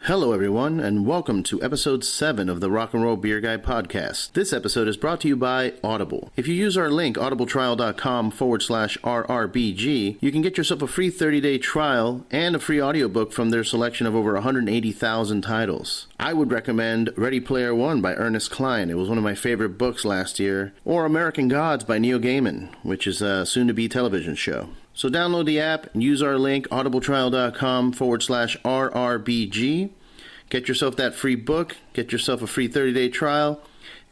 Hello, everyone, and welcome to episode 7 of the Rock and Roll Beer Guy podcast. This episode is brought to you by Audible. If you use our link, audibletrial.com/RRBG, you can get yourself a free 30-day trial and a free audiobook from their selection of over 180,000 titles. I would recommend Ready Player One by Ernest Cline. It was one of my favorite books last year. Or American Gods by Neil Gaiman, which is a soon-to-be television show. So download the app and use our link, audibletrial.com/RRBG. Get yourself that free book, get yourself a free 30-day trial,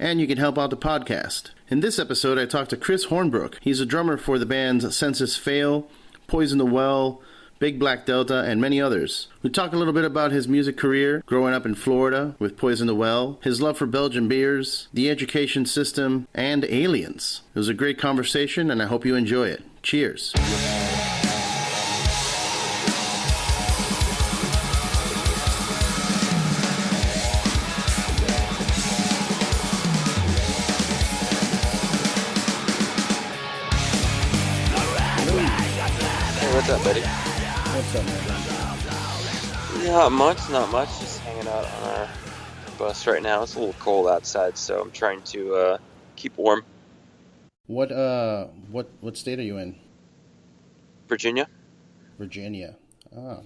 and you can help out the podcast. In this episode, I talked to Chris Hornbrook. He's a drummer for the bands Census Fail, Poison the Well, Big Black Delta, and many others. We talk a little bit about his music career, growing up in Florida with Poison the Well, his love for Belgian beers, the education system, and aliens. It was a great conversation, and I hope you enjoy it. Cheers. What's up, buddy? What's up, man? Not much. Just hanging out on our bus right now. It's a little cold outside, so I'm trying to keep warm. What state are you in? Virginia. Virginia.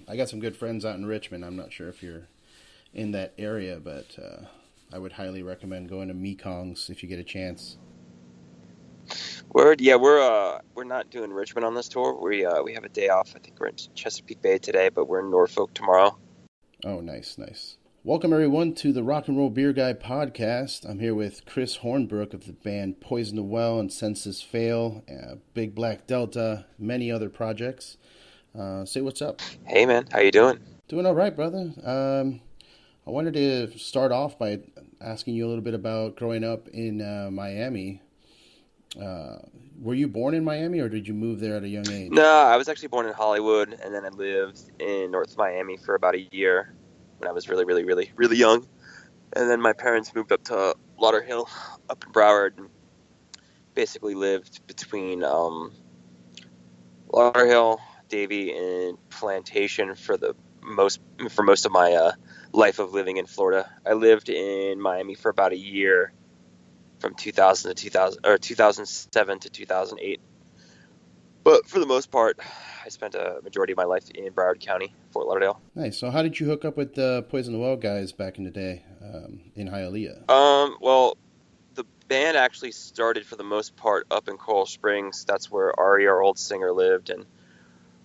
I got some good friends out in Richmond. I'm not sure if you're in that area, but I would highly recommend going to Mekong's if you get a chance. Word, yeah, we're not doing Richmond on this tour. We have a day off. I think we're in Chesapeake Bay today, but we're in Norfolk tomorrow. Oh, nice. Welcome, everyone, to the Rock and Roll Beer Guy podcast. I'm here with Chris Hornbrook of the band Poison the Well and Census Fail, Big Black Delta, many other projects. Say what's up. Hey, man. How you doing? Doing all right, brother. I wanted to start off by asking you a little bit about growing up in Miami. Were you born in Miami, or did you move there at a young age? No, I was actually born in Hollywood, and then I lived in North Miami for about a year when I was really, really, really, really young. And then my parents moved up to Lauderhill, up in Broward, and basically lived between Lauderhill, Davie, and Plantation for most of my life of living in Florida. I lived in Miami for about a year. From 2007 to 2008. But for the most part, I spent a majority of my life in Broward County, Fort Lauderdale. Nice. So how did you hook up with the Poison the Well guys back in the day in Hialeah? Well, the band actually started for the most part up in Coral Springs. That's where Ari, our old singer, lived, and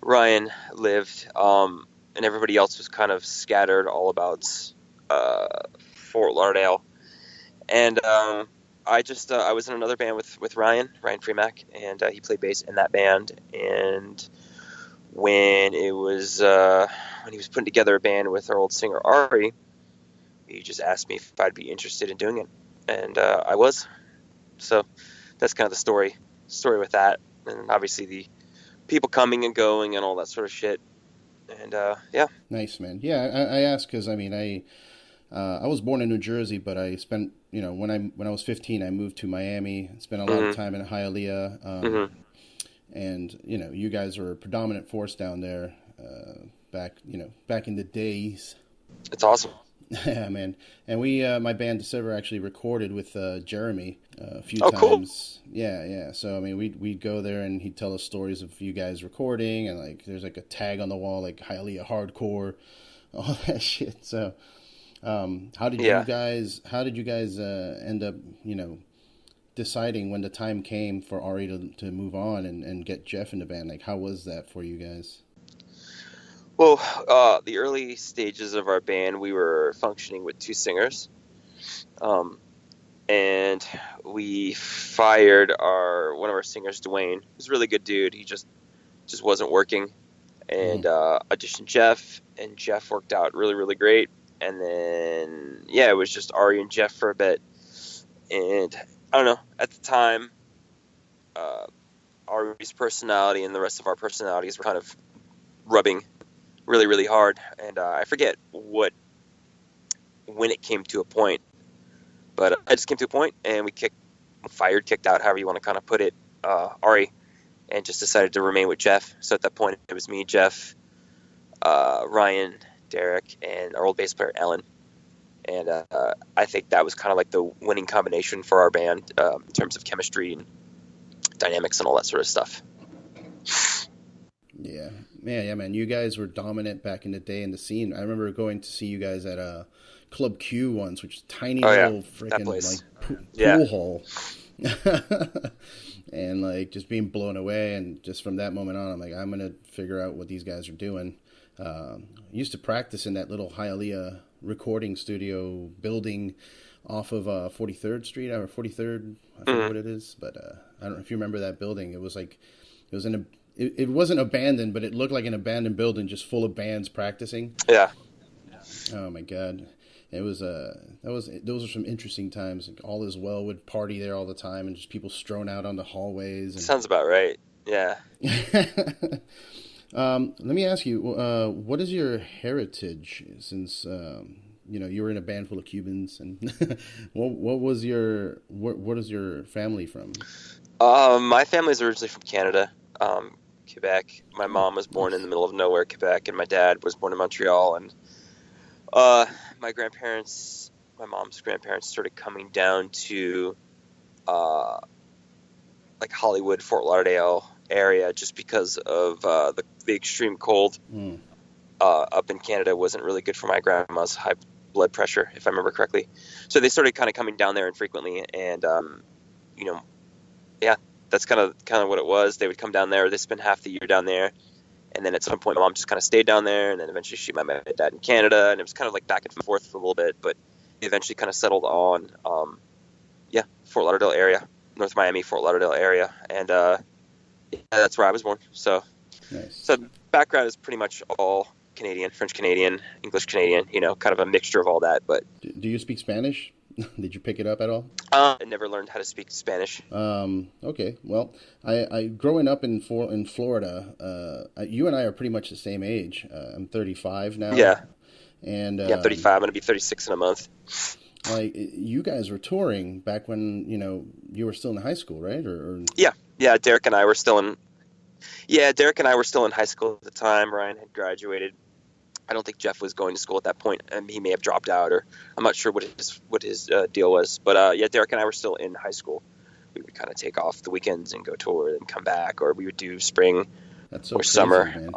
Ryan lived. And everybody else was kind of scattered all about Fort Lauderdale. And I was in another band with Ryan Freemack, and he played bass in that band. And when he was putting together a band with our old singer Ari, he just asked me if I'd be interested in doing it, and I was. So that's kind of the story with that, and obviously the people coming and going and all that sort of shit. And yeah. Nice, man. Yeah, I asked because I was born in New Jersey, but I spent, when I was 15, I moved to Miami, spent a lot of time in Hialeah, and, you guys were a predominant force down there back in the days. It's awesome. Yeah, man. And we, my band, December, actually recorded with Jeremy a few times. Cool. Yeah. So, we'd go there, and he'd tell us stories of you guys recording, and, there's, a tag on the wall, Hialeah Hardcore, all that shit, so... How did you guys end up, deciding when the time came for Ari to move on and get Jeff in the band? How was that for you guys? Well, the early stages of our band, we were functioning with two singers, and we fired one of our singers, Dwayne. He was a really good dude. He just wasn't working, and auditioned Jeff, and Jeff worked out really, really great. And then, it was just Ari and Jeff for a bit. And I don't know, at the time, Ari's personality and the rest of our personalities were kind of rubbing really, really hard. And I forget when it came to a point. But I just came to a point, and we kicked out, however you want to kind of put it, Ari, and just decided to remain with Jeff. So at that point, it was me, Jeff, Ryan, Derek, and our old bass player Ellen. And I think that was kind of like the winning combination for our band in terms of chemistry and dynamics and all that sort of stuff. Yeah, man. You guys were dominant back in the day in the scene. I remember going to see you guys at a Club Q once, which is tiny little freaking pool hall. And like just being blown away, and just from that moment on, I'm like, I'm gonna figure out what these guys are doing. I used to practice in that little Hialeah recording studio building off of 43rd Street or 43rd, I forget what it is, but I don't know if you remember that building. It was like it wasn't abandoned, but it looked like an abandoned building just full of bands practicing. Yeah. Oh my God. It was those are some interesting times. Like, All Is Well would party there all the time, and just people strewn out on the hallways. And... Sounds about right. Yeah. Let me ask you, what is your heritage? Since you were in a band full of Cubans, and what is your family from? My family's originally from Canada, Quebec. My mom was born in the middle of nowhere, Quebec, and my dad was born in Montreal. And my mom's grandparents started coming down to like Hollywood, Fort Lauderdale area, just because of the extreme cold up in Canada wasn't really good for my grandma's high blood pressure, if I remember correctly. So they started kind of coming down there infrequently, and that's kind of what it was. They would come down there. They spent half the year down there, and then at some point my mom just kind of stayed down there, and then eventually she met my dad in Canada, and it was kind of like back and forth for a little bit, but they eventually kind of settled on Fort Lauderdale area, North Miami, Fort Lauderdale area, and that's where I was born. So nice. So background is pretty much all Canadian, French Canadian, English Canadian, kind of a mixture of all that. But do you speak Spanish? Did you pick it up at all? I never learned how to speak Spanish. Okay. Well, I growing up in Florida, you and I are pretty much the same age. I'm 35 now. Yeah. And I'm 35. I'm going to be 36 in a month. Like, you guys were touring back when, you were still in high school, right? Or... Yeah. Derek and I were still in high school at the time. Ryan had graduated. I don't think Jeff was going to school at that point, and he may have dropped out, or I'm not sure what his deal was. But Derek and I were still in high school. We would kind of take off the weekends and go tour and come back, or we would do spring or crazy, summer. Man.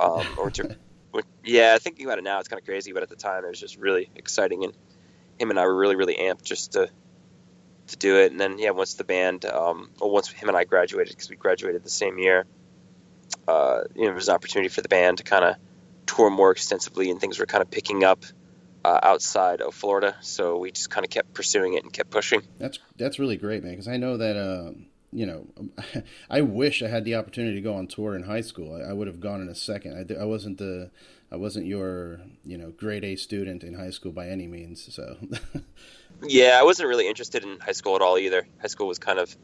Thinking about it now, it's kind of crazy, but at the time it was just really exciting, and him and I were really, really amped just to do it. And then once the band, once him and I graduated, because we graduated the same year, there was an opportunity for the band to kind of tour more extensively, and things were kind of picking up outside of Florida, so we just kind of kept pursuing it and kept pushing. That's really great, man, because I know that I wish I had the opportunity to go on tour in high school. I would have gone in a second. I wasn't your grade A student in high school by any means, so Yeah, I wasn't really interested in high school at all either. High school was kind of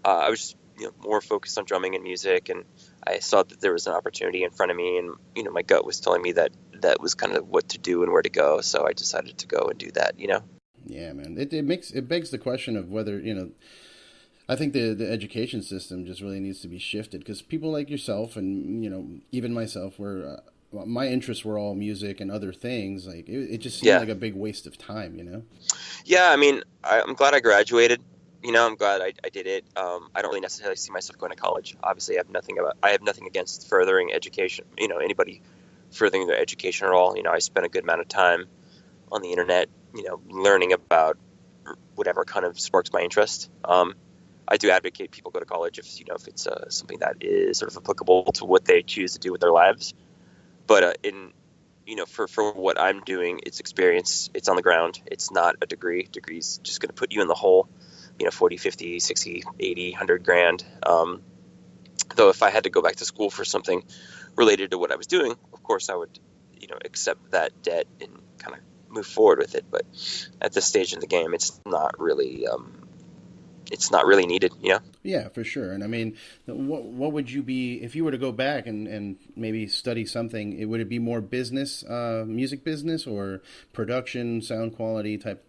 I was just more focused on drumming and music, and I saw that there was an opportunity in front of me, and my gut was telling me that was kind of what to do and where to go, so I decided to go and do that. Yeah, man. It begs the question of whether I think the education system just really needs to be shifted, because people like yourself and even myself were my interests were all music and other things. Like it just seemed like a big waste of time. Yeah, I mean, I'm glad I graduated. I'm glad I did it. I don't really necessarily see myself going to college. Obviously, I have nothing against furthering education. Anybody furthering their education at all. I spent a good amount of time on the internet, learning about whatever kind of sparks my interest. I do advocate people go to college if it's something that is sort of applicable to what they choose to do with their lives. But for what I'm doing, it's experience. It's on the ground. It's not a degree. Degree's just going to put you in the hole. 40, 50, 60, 80, 100 grand. Though if I had to go back to school for something related to what I was doing, of course I would, accept that debt and kind of move forward with it. But at this stage in the game, it's not really needed, Yeah, for sure. And I mean, what would you be, if you were to go back and maybe study something, would it be more business, music business, or production, sound quality type,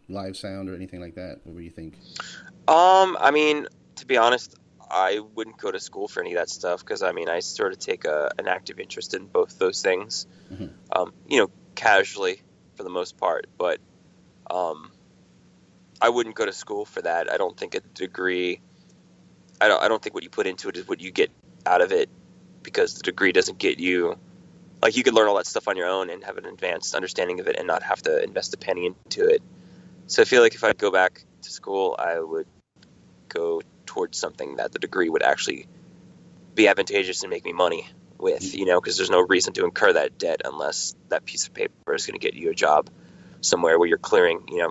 live sound or anything like that? What would you think? I mean, to be honest, I wouldn't go to school for any of that stuff because I sort of take an active interest in both those things, Hmm. casually for the most part. But um, I wouldn't go to school for that. I don't think a degree. I don't think what you put into it is what you get out of it, because the degree doesn't get you. Like, you could learn all that stuff on your own and have an advanced understanding of it and not have to invest a penny into it. So I feel like if I go back to school, I would go towards something that the degree would actually be advantageous and make me money with, because there's no reason to incur that debt unless that piece of paper is going to get you a job somewhere where you're clearing, Yeah.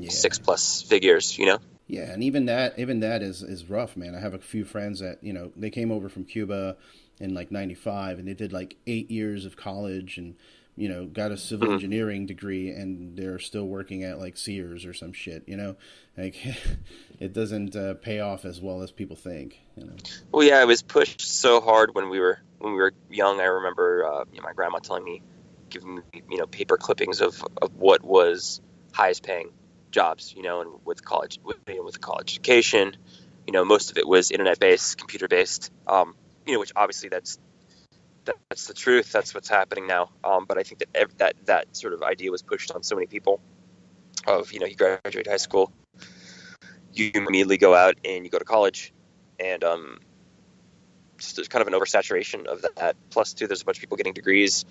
6+ figures, Yeah, and even that is rough, man. I have a few friends that, they came over from Cuba in like 95, and they did like 8 years of college and, got a civil engineering degree, and they're still working at like Sears or some shit, like it doesn't pay off as well as people think, Well, yeah, it was pushed so hard when we were young. I remember my grandma telling me, giving me paper clippings of what was highest paying jobs, and with college, with a college education, most of it was internet based, computer based, which obviously that's the truth. That's what's happening now. But I think that sort of idea was pushed on so many people. Of you graduate high school, you immediately go out and you go to college, and just there's kind of an oversaturation of that. Plus, too, there's a bunch of people getting degrees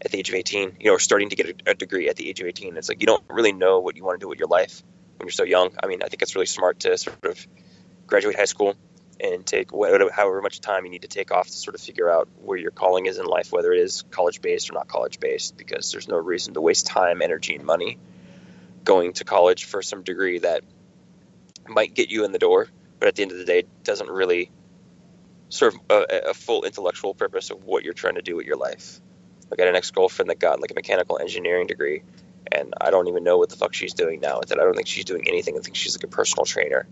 at the age of 18, or starting to get a degree at the age of 18. It's like you don't really know what you want to do with your life when you're so young. I think it's really smart to sort of graduate high school and take however much time you need to take off to sort of figure out where your calling is in life, whether it is college-based or not college-based, because there's no reason to waste time, energy, and money going to college for some degree that might get you in the door, but at the end of the day doesn't really serve a full intellectual purpose of what you're trying to do with your life. Like, I had an ex-girlfriend that got like a mechanical engineering degree, and I don't even know what the fuck she's doing now with it. I don't think she's doing anything. I think she's like a personal trainer.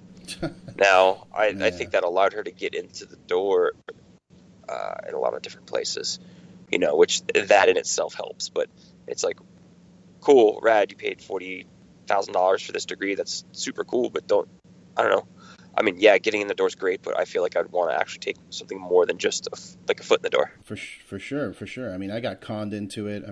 Now, I think that allowed her to get into the door in a lot of different places, which that in itself helps. But it's like, cool, rad, you paid $40,000 for this degree. That's super cool, but I don't know. Yeah, getting in the door is great, but I feel like I'd want to actually take something more than just a foot in the door. For sure. I got conned into it.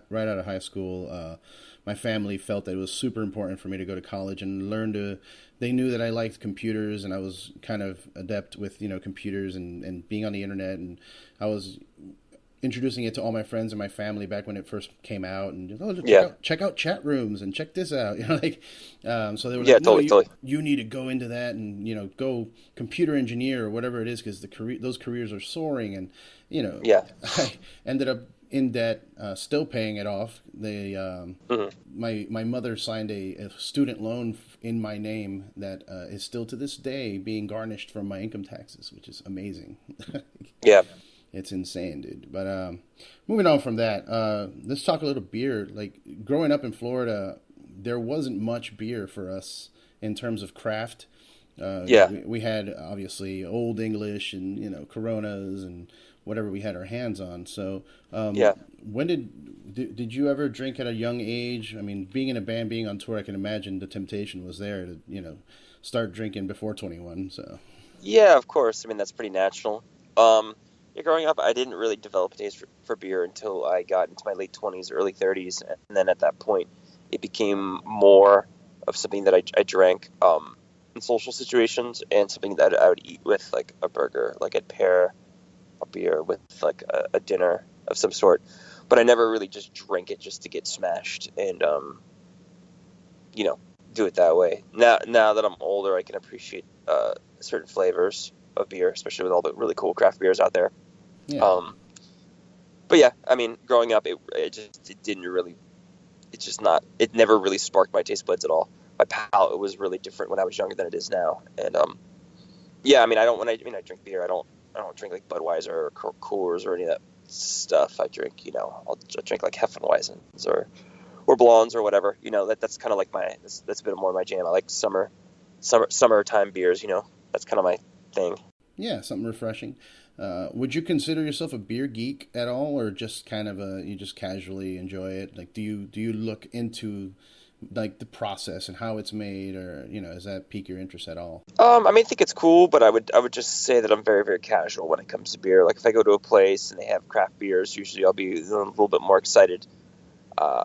Right out of high school, my family felt that it was super important for me to go to college and learn to. They knew that I liked computers, and I was kind of adept with computers and being on the internet, and I was introducing it to all my friends and my family back when it first came out, and check out chat rooms and check this out, so they were like, no, totally. You need to go into that and go computer engineer or whatever it is, because those careers are soaring, and I ended up in debt, still paying it off. They my mother signed a student loan in my name that is still to this day being garnished from my income taxes, which is amazing. Yeah. It's insane, dude. But moving on from that, let's talk a little beer. Like, growing up in Florida, there wasn't much beer for us in terms of craft. We had, obviously, Old English and, Coronas and whatever we had our hands on. So when did you ever drink at a young age? Being in a band, being on tour, I can imagine the temptation was there to, start drinking before 21. So yeah, of course. That's pretty natural. Growing up, I didn't really develop a taste for beer until I got into my late 20s, early 30s, and then at that point, it became more of something that I drank in social situations, and something that I would eat with like a burger. Like, I'd pair a beer with like a dinner of some sort, but I never really just drank it just to get smashed and do it that way. Now that I'm older, I can appreciate certain flavors of beer, especially with all the really cool craft beers out there. yeah. But yeah, growing up, it never really sparked my taste buds at all. My palate was really different when I was younger than it is now. And when I drink beer, I don't drink like Budweiser or Coors or any of that stuff. I drink, I'll drink like Hefeweizens or blondes or whatever. That's kind of like that's a bit more my jam. I like summertime beers. That's kind of my thing. Yeah, something refreshing. Would you consider yourself a beer geek at all, or just kind of you just casually enjoy it? Like, do you look into like the process and how it's made, or does that pique your interest at all? I mean, I think it's cool, but I would just say that I'm very, very casual when it comes to beer. Like if I go to a place and they have craft beers, usually I'll be a little bit more excited, uh,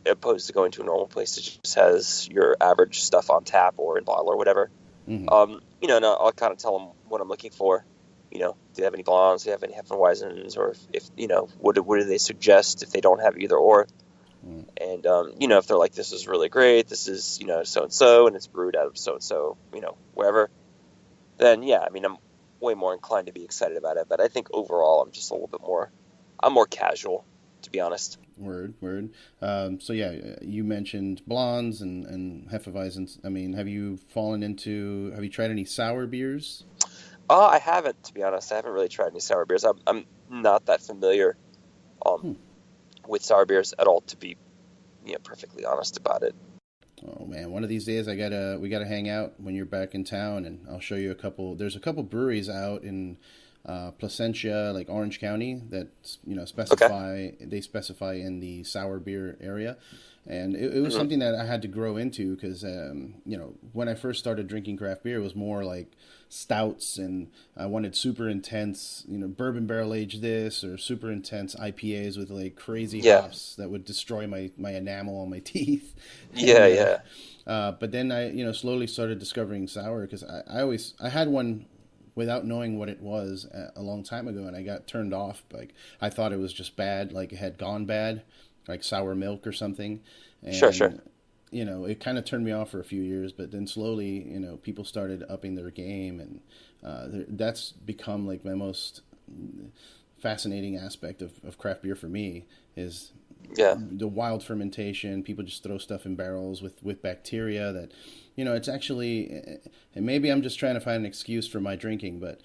opposed to going to a normal place that just has your average stuff on tap or in bottle or whatever. Hmm. And I'll kind of tell them what I'm looking for. Do they have any blondes? Do they have any Hefeweizens? Or if what do they suggest if they don't have either or? Mm. And if they're like, this is really great, this is so and so, and it's brewed out of so and so, wherever, then yeah, I mean, I'm way more inclined to be excited about it. But I think overall, I'm more casual, to be honest. Word. So yeah, you mentioned blondes and Hefeweizens. I mean, have you tried any sour beers? I haven't, to be honest. I haven't really tried any sour beers. I'm not that familiar Hmm. with sour beers at all, to be perfectly honest about it. Oh man, one of these days we gotta hang out when you're back in town, and I'll show you a couple. There's a couple breweries out in Placentia, like Orange County, that specify in the sour beer area, and it was something that I had to grow into because when I first started drinking craft beer, it was more like stouts, and I wanted super intense, bourbon barrel aged this, or super intense IPAs with like crazy hops that would destroy my enamel on my teeth. Yeah. But then I slowly started discovering sour because I had one without knowing what it was a long time ago, and I got turned off. Like I thought it was just bad, like it had gone bad, like sour milk or something. And, Sure. It kind of turned me off for a few years, but then slowly, people started upping their game, and that's become like my most fascinating aspect of craft beer for me is the wild fermentation. People just throw stuff in barrels with bacteria that, it's actually, and maybe I'm just trying to find an excuse for my drinking, but,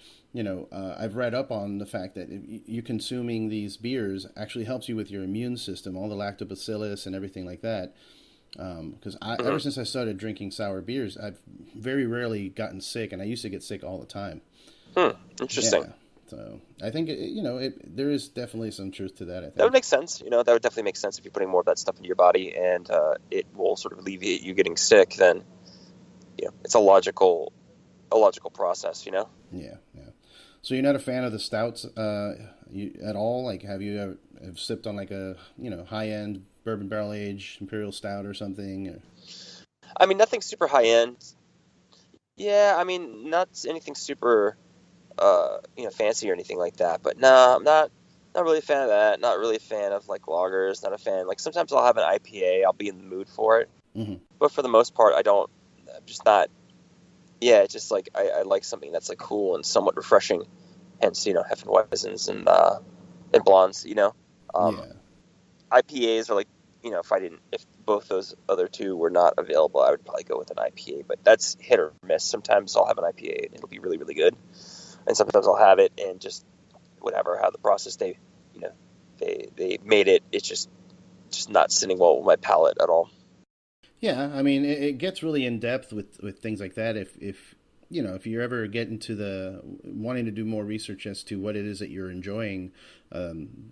I've read up on the fact that you consuming these beers actually helps you with your immune system, all the lactobacillus and everything like that. Because ever since I started drinking sour beers, I've very rarely gotten sick, and I used to get sick all the time. Interesting. Yeah. So I think there is definitely some truth to that. I think that would make sense. That would definitely make sense if you're putting more of that stuff into your body, and it will sort of alleviate you getting sick. Then, it's a logical process. Yeah. So you're not a fan of the stouts at all? Like, have you ever sipped on like a high end bourbon barrel aged imperial stout or something? Or... I mean, nothing super high end. Yeah, I mean, not anything super fancy or anything like that. But no, I'm not really a fan of that. Not really a fan of like lagers. Not a fan. Like sometimes I'll have an IPA. I'll be in the mood for it. Mm-hmm. But for the most part, I don't. I'm just not. Yeah, it's just like I like something that's like cool and somewhat refreshing. Hence, Hefeweizens and blondes. IPAs are like, if both those other two were not available, I would probably go with an IPA. But that's hit or miss. Sometimes I'll have an IPA and it'll be really, really good, and sometimes I'll have it and just whatever how the process they made it, it's just not sitting well with my palate at all. Yeah, I mean, it gets really in depth with things like that. If you ever get into the wanting to do more research as to what it is that you're enjoying,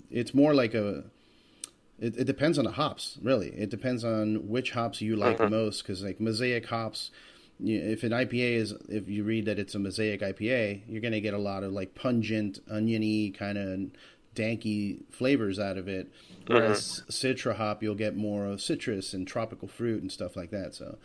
it's more like it depends on the hops, really. It depends on which hops you like most, because like mosaic hops, if an IPA if you read that it's a mosaic IPA, you're going to get a lot of like pungent, oniony kind of danky flavors out of it. Whereas Citra hop, you'll get more of citrus and tropical fruit and stuff like that. So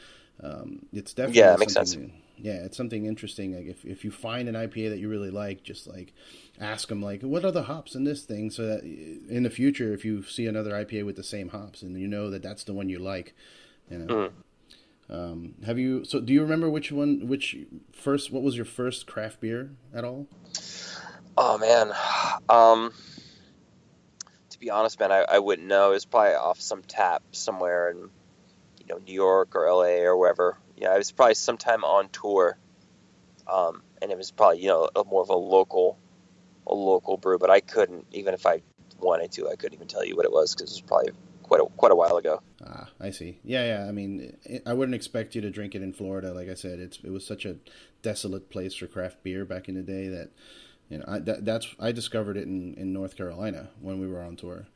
it's definitely it makes sense. It's something interesting. Like if you find an IPA that you really like, just like ask them like, what are the hops in this thing, so that in the future, if you see another IPA with the same hops, and that's the one you like, Have you? So do you remember what was your first craft beer at all? Oh man, to be honest, man, I wouldn't know. It was probably off some tap somewhere in New York or LA or wherever. Yeah, it was probably sometime on tour, and it was probably more of a local brew. But I couldn't, even if I wanted to, I couldn't even tell you what it was because it was probably quite a while ago. Ah, I see. Yeah. I mean, I wouldn't expect you to drink it in Florida. Like I said, it was such a desolate place for craft beer back in the day that I discovered it in North Carolina when we were on tour.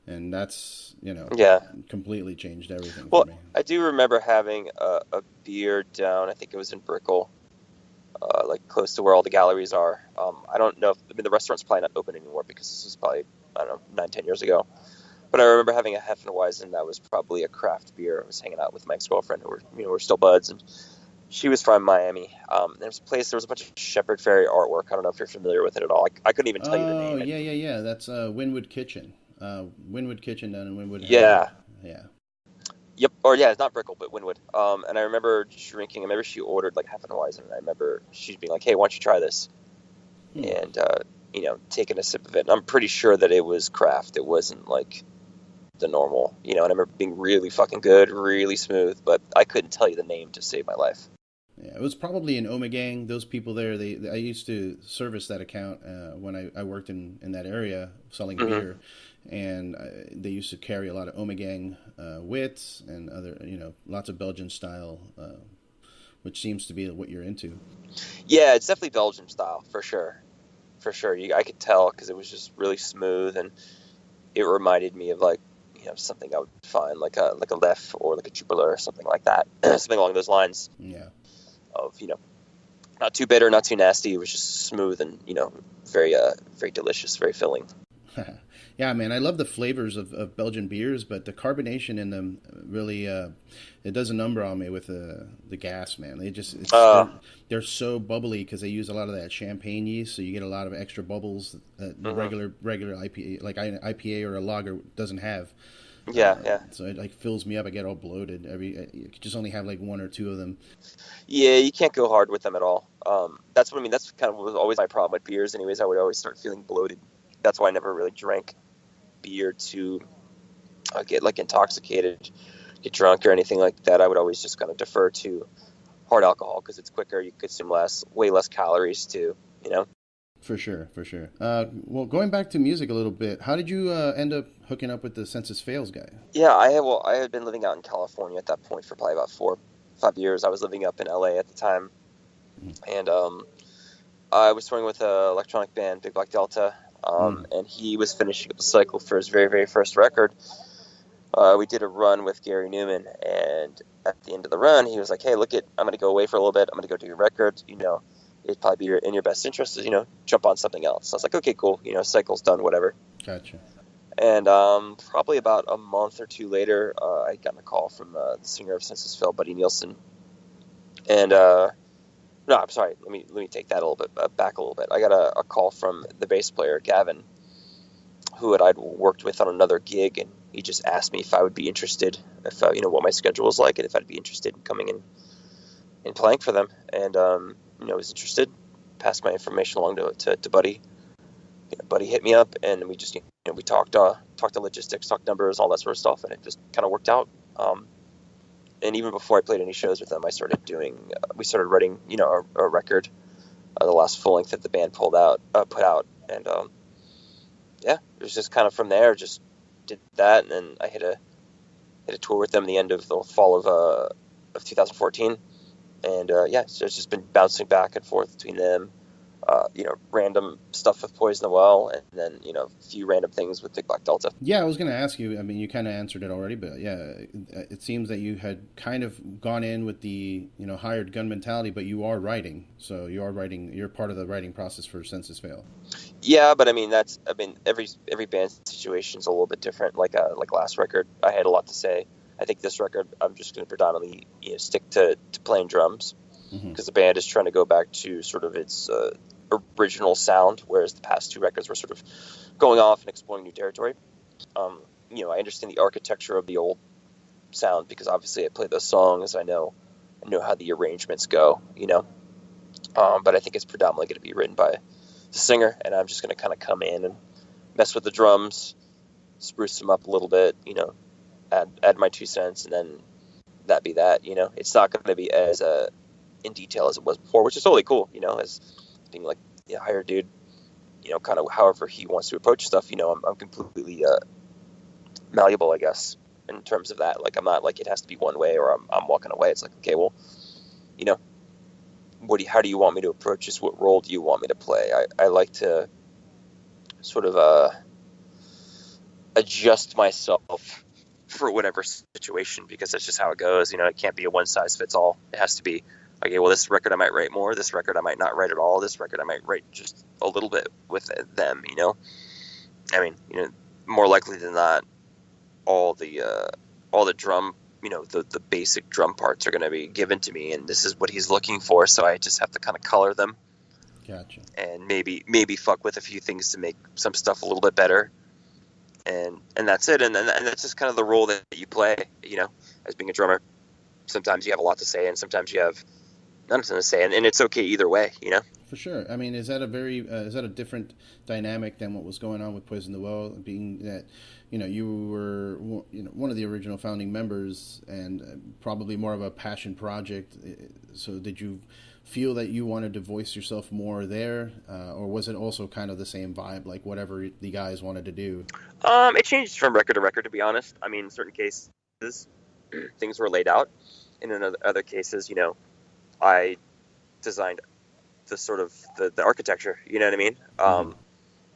and that's Yeah. completely changed everything for Well, me. I do remember having a beer down. I think it was in Brickell, like close to where all the galleries are. I don't know if the restaurant's probably not open anymore because this was probably, I don't know, 9-10 years ago. But I remember having a Hefeweizen that was probably a craft beer. I was hanging out with my ex-girlfriend who we're still buds, and she was from Miami. There was a bunch of Shepherd Ferry artwork. I don't know if you're familiar with it at all. I couldn't even tell you the Oh, name. yeah. That's Wynwood Kitchen. Wynwood Kitchen down in Wynwood, Yeah. yeah. Yep. Or yeah, it's not Brickell, but Wynwood. And I remember drinking. I remember she ordered like Hefeweizen, and I remember she being like, "Hey, why don't you try this?" And taking a sip of it. And I'm pretty sure that it was craft. It wasn't like the normal, and I remember being really fucking good, really smooth, but I couldn't tell you the name to save my life. Yeah, it was probably an Omegang. Those people there, I used to service that account when I worked in that area selling beer, and they used to carry a lot of Omegang wits and other, lots of Belgian style, which seems to be what you're into. Yeah, it's definitely Belgian style for sure. I could tell because it was just really smooth, and it reminded me of like something I would find like a Lef or like a Jupiler or something like that, something along those lines. Yeah. Of not too bitter, not too nasty. It was just smooth and very very delicious, very filling. Yeah, man, I love the flavors of Belgian beers, but the carbonation in them really it does a number on me with the gas, man. They're so bubbly because they use a lot of that champagne yeast, so you get a lot of extra bubbles that regular IPA, like an IPA or a lager, doesn't have. Yeah. So it like fills me up. I get all bloated. You could just only have like one or two of them. Yeah, you can't go hard with them at all. That's what I mean. That's kind of was always my problem with beers. Anyways, I would always start feeling bloated. That's why I never really drank beer to get like intoxicated, get drunk or anything like that. I would always just kind of defer to hard alcohol because it's quicker. You consume way less calories too. For sure. Well, going back to music a little bit, how did you end up hooking up with the Census Fails guy? Yeah, I had been living out in California at that point for probably about 4-5 years. I was living up in LA at the time, and I was touring with an electronic band, Big Black Delta, and he was finishing up the cycle for his very, very first record. We did a run with Gary Newman, and at the end of the run, he was like, "Hey, I'm going to go away for a little bit. I'm going to go do your record. It'd probably be in your best interest to, jump on something else." So I was like, "Okay, cool. Cycle's done, whatever." Gotcha. And probably about a month or two later, I got a call from the singer of Census Fail, Buddy Nielsen. And no, I'm sorry. Let me take that a little bit back a little bit. I got a call from the bass player Gavin, who I'd worked with on another gig, and he just asked me if I would be interested, if what my schedule was like, and if I'd be interested in coming in and playing for them. And I was interested. Passed my information along to Buddy. Buddy hit me up, and we just we talked logistics, talked numbers, all that sort of stuff, and it just kind of worked out. And even before I played any shows with them, we started writing a record, the last full length that the band put out, and yeah, it was just kind of from there. Just did that, and then I hit a tour with them the end of the fall of 2014, and yeah, so it's just been bouncing back and forth between them. Random stuff with Poison the Well, and then, a few random things with Big Black Delta. Yeah, I was going to ask you, I mean, you kind of answered it already, but yeah, it seems that you had kind of gone in with the, hired gun mentality, but you are writing. So you're part of the writing process for Census Fail. Yeah, but every band situation is a little bit different. Like last record, I had a lot to say. I think this record, I'm just going to predominantly, stick to playing drums, because the band is trying to go back to sort of its original sound, whereas the past two records were sort of going off and exploring new territory. I understand the architecture of the old sound because obviously I play those songs. I know how the arrangements go, but I think it's predominantly going to be written by the singer, and I'm just going to kind of come in and mess with the drums, spruce them up a little bit, add my 2 cents, and then that be that. It's not going to be as in detail as it was before, which is totally cool, as being like a hired dude, kind of however he wants to approach stuff. I'm completely malleable, I guess, in terms of that. Like, I'm not like it has to be one way or I'm walking away. It's like, okay, well, how do you want me to approach this? What role do you want me to play? I like to sort of adjust myself for whatever situation, because that's just how it goes. You know, it can't be a one size fits all. It has to be, okay, well, this record I might write more, this record I might not write at all, this record I might write just a little bit with them, you know? I mean, you know, more likely than not, all the drum, you know, the basic drum parts are going to be given to me, and this is what he's looking for, so I just have to kind of color them. Gotcha. And maybe fuck with a few things to make some stuff a little bit better. And that's it. And that's just kind of the role that you play, you know, as being a drummer. Sometimes you have a lot to say, and sometimes you have nothing to say, and it's okay either way, you know? For sure. I mean, is that a different dynamic than what was going on with Poison the Well, being that, you know, you were, you know, one of the original founding members, and probably more of a passion project. So did you feel that you wanted to voice yourself more there, or was it also kind of the same vibe, like whatever the guys wanted to do? It changed from record to record, to be honest. I mean, in certain cases, things were laid out, and in other cases, you know, I designed the sort of the architecture, you know what I mean?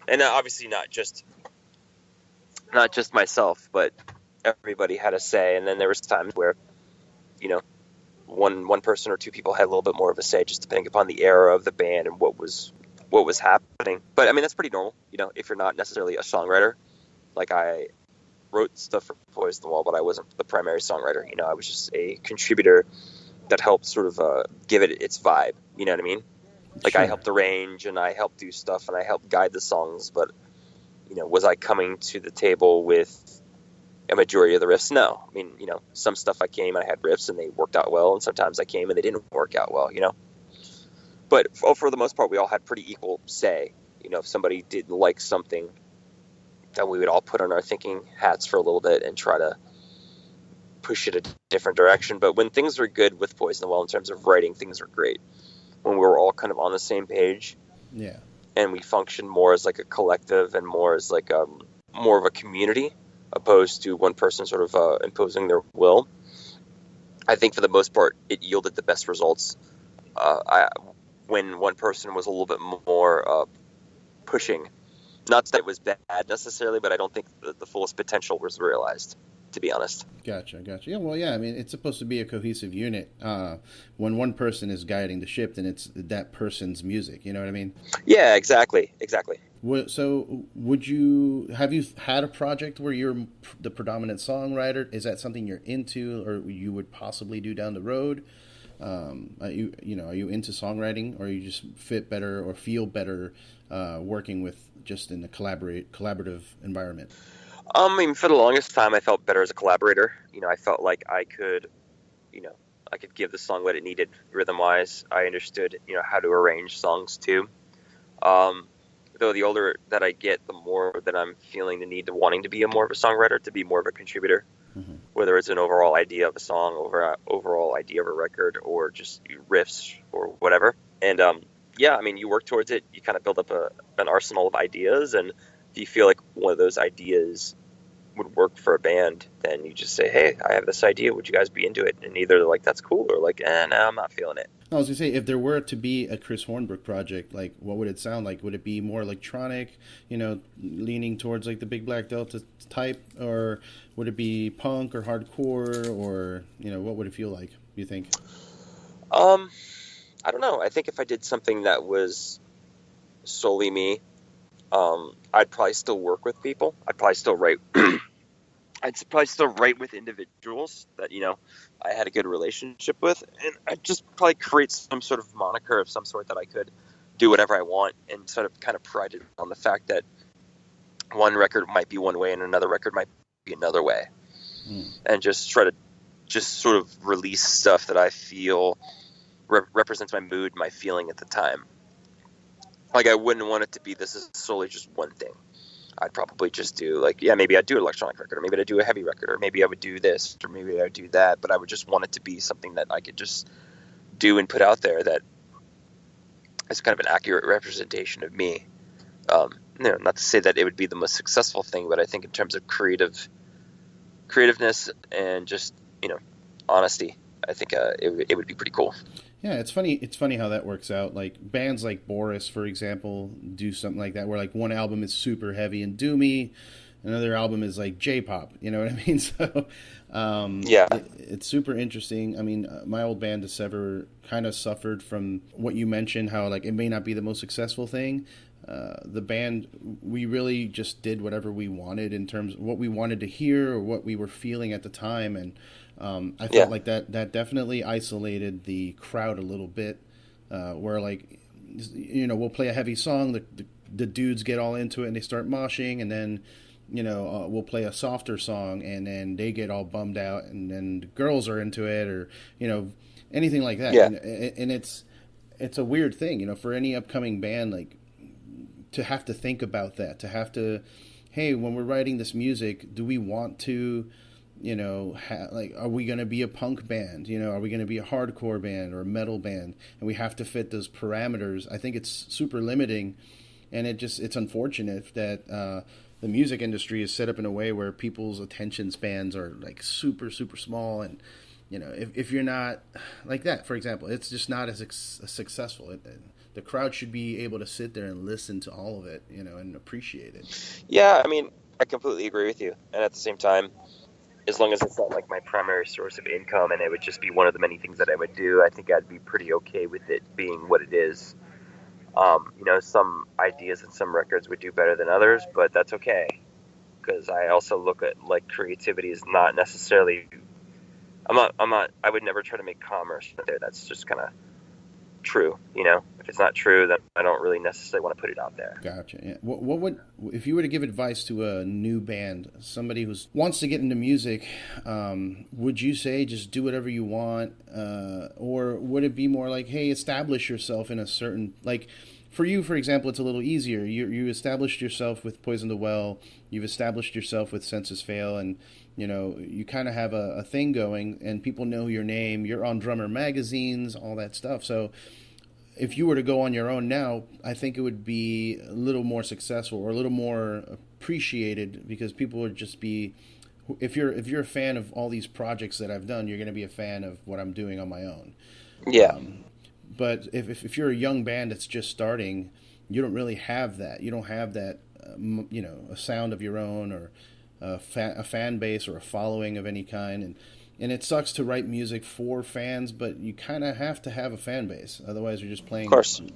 And obviously not just myself, but everybody had a say. And then there was times where, you know, one person or two people had a little bit more of a say, just depending upon the era of the band and what was happening. But I mean, that's pretty normal, you know, if you're not necessarily a songwriter. Like, I wrote stuff for Poison the Wall, but I wasn't the primary songwriter. You know, I was just a contributor that helped sort of give it its vibe. You know what I mean? Like, sure. I helped arrange, and I helped do stuff, and I helped guide the songs. But, you know, was I coming to the table with a majority of the riffs? No. I mean, you know, some stuff I came and I had riffs and they worked out well, and sometimes I came and they didn't work out well, you know? But for the most part, we all had pretty equal say. You know, if somebody didn't like something, then we would all put on our thinking hats for a little bit and try to push it a different direction. But when things were good with Poison the Well in terms of writing, things were great. When we were all kind of on the same page, yeah, and we functioned more as like a collective and more as like more of a community, opposed to one person sort of imposing their will. I think for the most part, it yielded the best results. When one person was a little bit more pushing, not that it was bad necessarily, but I don't think the fullest potential was realized, to be honest. Gotcha. Yeah, well, yeah, I mean, it's supposed to be a cohesive unit. When one person is guiding the ship, then it's that person's music, you know what I mean? Yeah, exactly. So have you had a project where you're the predominant songwriter? Is that something you're into, or you would possibly do down the road? Are you into songwriting, or you just fit better or feel better working with just in a collaborative environment? I mean, for the longest time, I felt better as a collaborator. You know, I felt like I could give the song what it needed rhythm-wise. I understood, you know, how to arrange songs too. Though the older that I get, the more that I'm feeling the need to wanting to be more of a songwriter, to be more of a contributor. Mm-hmm. Whether it's an overall idea of a song, overall idea of a record, or just riffs or whatever. And yeah, I mean, you work towards it. You kind of build up an arsenal of ideas, and if you feel like one of those ideas would work for a band, then you just say, hey, I have this idea, would you guys be into it? And either they're like, that's cool, or like, no, I'm not feeling it. I was gonna say, if there were to be a Chris Hornbrook project, like, what would it sound like? Would it be more electronic, you know, leaning towards like the Big Black Delta type, or would it be punk or hardcore, or, you know, what would it feel like, do you think? I don't know. I think if I did something that was solely me, I'd probably still work with people. I'd probably still write. I'd probably still write with individuals that, you know, I had a good relationship with, and I'd just probably create some sort of moniker of some sort that I could do whatever I want, and sort of kind of pride it on the fact that one record might be one way and another record might be another way, and just try to just sort of release stuff that I feel represents my mood, my feeling at the time. Like, I wouldn't want it to be this is solely just one thing. I'd probably just do, like, yeah, maybe I'd do an electronic record, or maybe I'd do a heavy record, or maybe I would do this, or maybe I'd do that, but I would just want it to be something that I could just do and put out there that is kind of an accurate representation of me. You know, not to say that it would be the most successful thing, but I think in terms of creativeness and just, you know, honesty, I think it would be pretty cool. Yeah, it's funny. It's funny how that works out. Like, bands like Boris, for example, do something like that, where like one album is super heavy and doomy, another album is like J-pop. You know what I mean? So Yeah. it's super interesting. I mean, my old band, The Sever, kind of suffered from what you mentioned, how like it may not be the most successful thing. The band, we really just did whatever we wanted in terms of what we wanted to hear or what we were feeling at the time, and I felt like that definitely isolated the crowd a little bit. Where like, we'll play a heavy song, the dudes get all into it and they start moshing, and then we'll play a softer song and then they get all bummed out, and then the girls are into it, or anything like that. Yeah. And it's a weird thing, for any upcoming band, like, to have to think about that, to have to, hey, when we're writing this music, do we want to, like, are we going to be a punk band? Are we going to be a hardcore band or a metal band? And we have to fit those parameters. I think it's super limiting, and it's unfortunate that the music industry is set up in a way where people's attention spans are like super, super small. And, if you're not like that, for example, it's just not as successful. The crowd should be able to sit there and listen to all of it, and appreciate it. Yeah, I mean, I completely agree with you. And at the same time, as long as it's not like my primary source of income and it would just be one of the many things that I would do, I think I'd be pretty okay with it being what it is. Some ideas and some records would do better than others, but that's okay. Because I also look at like creativity is not necessarily, I would never try to make commerce there. That's just kind of true. If it's not true, then I don't really necessarily want to put it out there. Gotcha. Yeah. What would, if you were to give advice to a new band, somebody who wants to get into music, would you say just do whatever you want, or would it be more like, hey, establish yourself in a certain, like, for you, for example, it's a little easier. You established yourself with Poison the Well. You've established yourself with Senses Fail, and you kind of have a thing going, and people know your name. You're on Drummer magazines, all that stuff. So if you were to go on your own now, I think it would be a little more successful or a little more appreciated, because people would just be, if you're a fan of all these projects that I've done, you're going to be a fan of what I'm doing on my own. Yeah. But if you're a young band that's just starting, you don't really have that. You don't have that, a sound of your own, or a fan base or a following of any kind. And it sucks to write music for fans, but you kind of have to have a fan base. Otherwise, you're just playing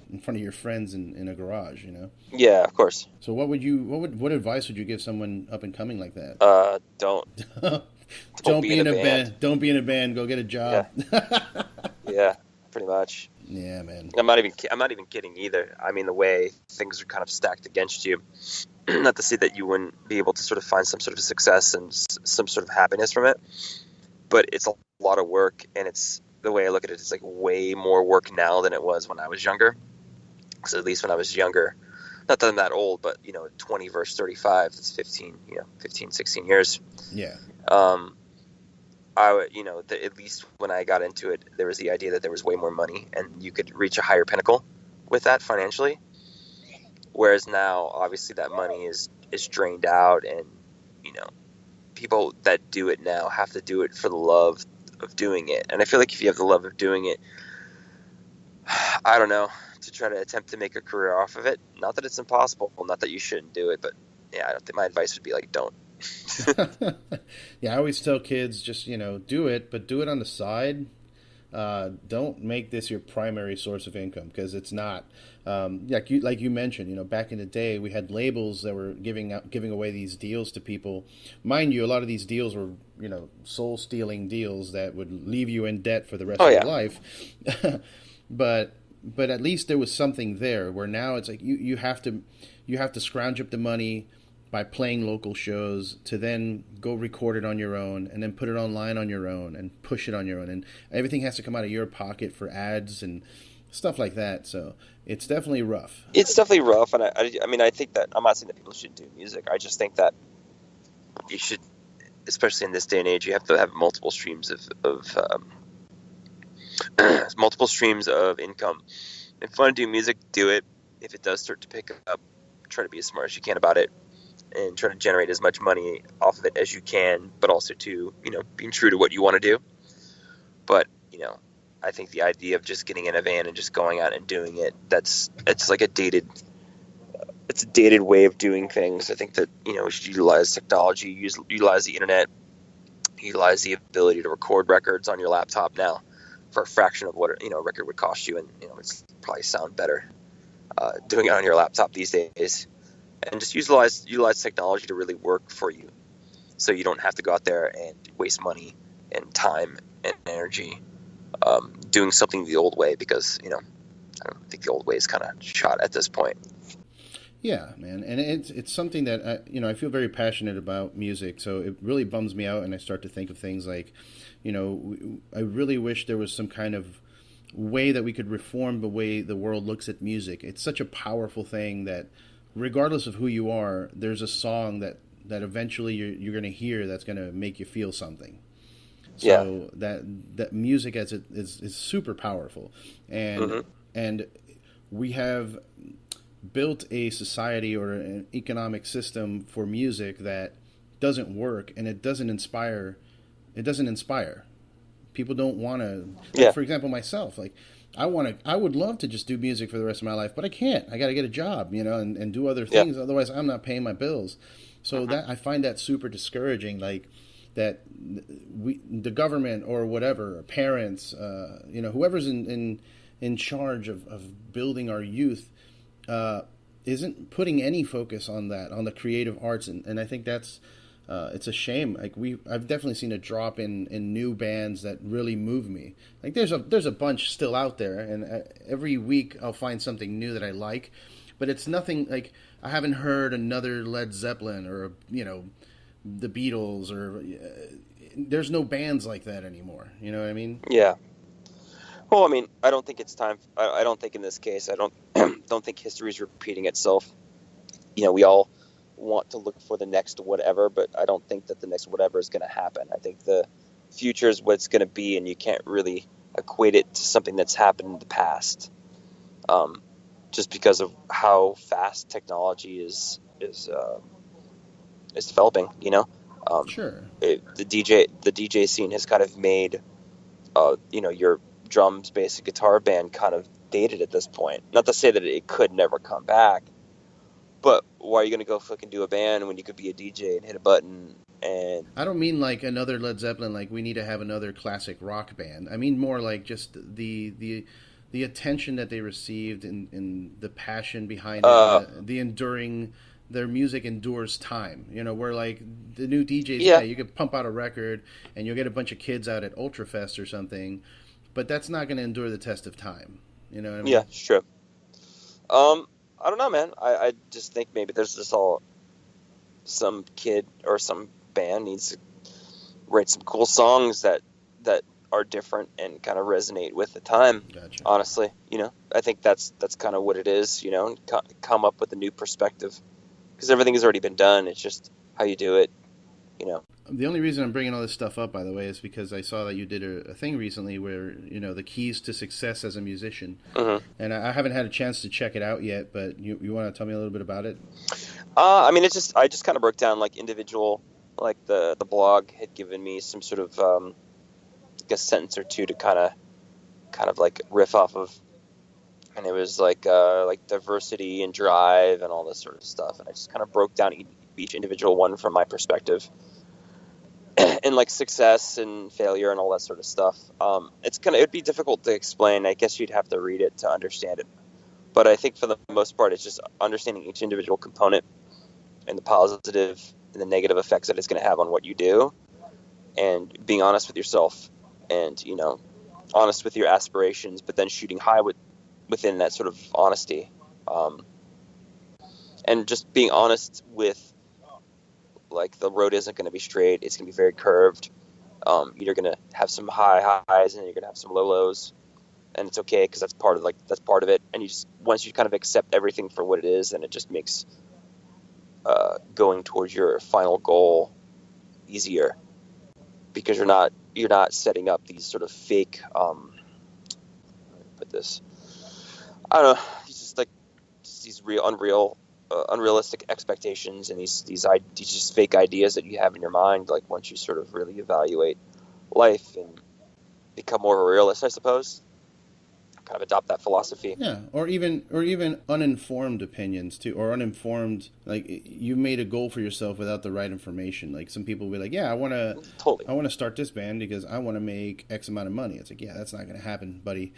in front of your friends in a garage, Yeah, of course. So what advice would you give someone up and coming like that? Don't. Don't be in a band. Don't be in a band. Go get a job. Yeah, pretty much. Yeah, man. I'm not even kidding either. I mean, the way things are kind of stacked against you, not to say that you wouldn't be able to sort of find some sort of success and some sort of happiness from it, but it's a lot of work, and it's, the way I look at it, it's like way more work now than it was when I was younger. Because at least when I was younger, not that I'm that old, but 20 versus 35, that's 15, 16 years. Yeah. I would, at least when I got into it, there was the idea that there was way more money and you could reach a higher pinnacle with that financially. Whereas now, obviously, that money is drained out, and people that do it now have to do it for the love of doing it. And I feel like if you have the love of doing it, I don't know, to try to attempt to make a career off of it. Not that it's impossible, not that you shouldn't do it, but yeah, I don't think my advice would be like, don't. Yeah, I always tell kids, just do it, but do it on the side. Don't make this your primary source of income, because it's not. Like you mentioned, back in the day, we had labels that were giving away these deals to people. Mind you, a lot of these deals were soul stealing deals that would leave you in debt for the rest of your life. but at least there was something there. Where now it's like you have to scrounge up the money by playing local shows, to then go record it on your own, and then put it online on your own, and push it on your own, and everything has to come out of your pocket for ads and stuff like that. So it's definitely rough. It's definitely rough, and I mean, I think that, I'm not saying that people shouldn't do music. I just think that you should, especially in this day and age, you have to have multiple streams of multiple streams of income. If you want to do music, do it. If it does start to pick up, try to be as smart as you can about it, and try to generate as much money off of it as you can, but also to, being true to what you want to do. But, I think the idea of just getting in a van and just going out and doing it, it's like a dated it's a dated way of doing things. I think that, we should utilize technology, utilize the internet, utilize the ability to record records on your laptop now for a fraction of what a record would cost you, and it's probably sound better doing it on your laptop these days. And just utilize technology to really work for you, so you don't have to go out there and waste money and time and energy doing something the old way, because I don't think the old way is kind of shot at this point. Yeah, man, and it's something that I feel very passionate about music, so it really bums me out, and I start to think of things like, I really wish there was some kind of way that we could reform the way the world looks at music. It's such a powerful thing that, regardless of who you are, there's a song that eventually you're going to hear that's going to make you feel something. So that music as it is super powerful, and we have built a society or an economic system for music that doesn't work, and it doesn't inspire. People don't want to. Like, for example, myself, like I would love to just do music for the rest of my life, but I can't. I got to get a job, and do other things. Otherwise, I'm not paying my bills. So that I find that super discouraging. Like that the government or whatever, parents, whoever's in charge of building our youth, isn't putting any focus on that, on the creative arts, and I think that's it's a shame. Like I've definitely seen a drop in new bands that really move me. Like there's a bunch still out there, and every week I'll find something new that I like, but it's nothing like I haven't heard another Led Zeppelin or the Beatles, or there's no bands like that anymore. You know what I mean? Yeah. Well, I mean, I don't think it's time. I don't think in this case, I don't don't think history is repeating itself. We all want to look for the next whatever, but I don't think that the next whatever is going to happen. I think the future is what it's going to be, and you can't really equate it to something that's happened in the past, just because of how fast technology is developing. Sure. The DJ scene has kind of made your drums, bass, and guitar band kind of dated at this point. Not to say that it could never come back, but why are you going to go fucking do a band when you could be a DJ and hit a button? And I don't mean like another Led Zeppelin, like we need to have another classic rock band. I mean more like just the attention that they received and the passion behind it, the enduring. Their music endures time. Where like the new DJs, you could pump out a record and you'll get a bunch of kids out at Ultrafest or something, but that's not going to endure the test of time. You know what I mean? Yeah, it's true. I don't know, man. I just think maybe there's just some kid or some band needs to write some cool songs that are different and kind of resonate with the time. Gotcha. Honestly, I think that's kind of what it is. And come up with a new perspective, because everything has already been done. It's just how you do it. The only reason I'm bringing all this stuff up, by the way, is because I saw that you did a thing recently where, the keys to success as a musician. Mm-hmm. And I haven't had a chance to check it out yet, but you want to tell me a little bit about it? I mean, I just kind of broke down like individual, like the blog had given me some sort of, like a sentence or two to kind of like riff off of. And it was like diversity and drive and all this sort of stuff. And I just kind of broke down each individual one from my perspective. And like success and failure and all that sort of stuff. It'd be difficult to explain. I guess you'd have to read it to understand it. But I think for the most part, it's just understanding each individual component and the positive and the negative effects that it's going to have on what you do, and being honest with yourself and, honest with your aspirations, but then shooting high within that sort of honesty. And just being honest with, like, the road isn't going to be straight. It's going to be very curved. You're going to have some high highs and you're going to have some low lows, and it's okay, because that's part of it. And once you kind of accept everything for what it is, then it just makes going towards your final goal easier, because you're not setting up these sort of fake I don't know, these unrealistic expectations and these just fake ideas that you have in your mind. Like, once you sort of really evaluate life and become more of a realist, I suppose, kind of adopt that philosophy. Yeah, or even uninformed opinions too, or uninformed, like you made a goal for yourself without the right information. Like some people will be like, yeah, Totally. I want to start this band because I want to make X amount of money. It's like, yeah, that's not going to happen, buddy.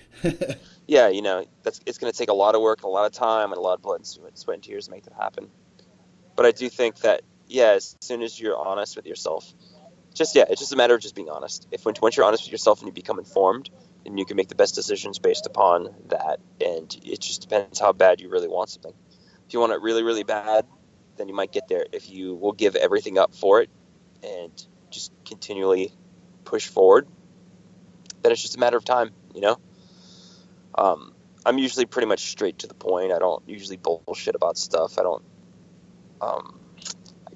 Yeah, it's going to take a lot of work, a lot of time, and a lot of blood and sweat and tears to make that happen. But I do think that, yeah, as soon as you're honest with yourself, it's just a matter of just being honest. Once you're honest with yourself and you become informed, and you can make the best decisions based upon that, and it just depends how bad you really want something. If you want it really, really bad, then you might get there. If you will give everything up for it and just continually push forward, then it's just a matter of time, I'm usually pretty much straight to the point. I don't usually bullshit about stuff. I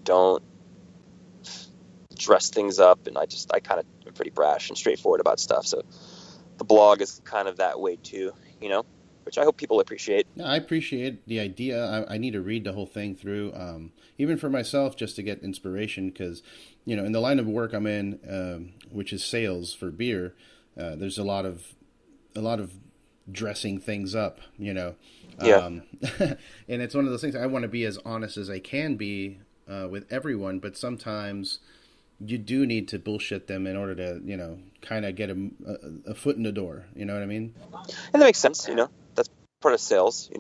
don't dress things up, and I kind of am pretty brash and straightforward about stuff. So the blog is kind of that way too, which I hope people appreciate. Yeah, I appreciate the idea. I need to read the whole thing through, even for myself, just to get inspiration. Because, in the line of work I'm in, which is sales for beer, there's a lot of dressing things up, Yeah. And it's one of those things. I want to be as honest as I can be with everyone, but sometimes you do need to bullshit them in order to, kind of get a foot in the door. You know what I mean? And that makes sense. That's part of sales.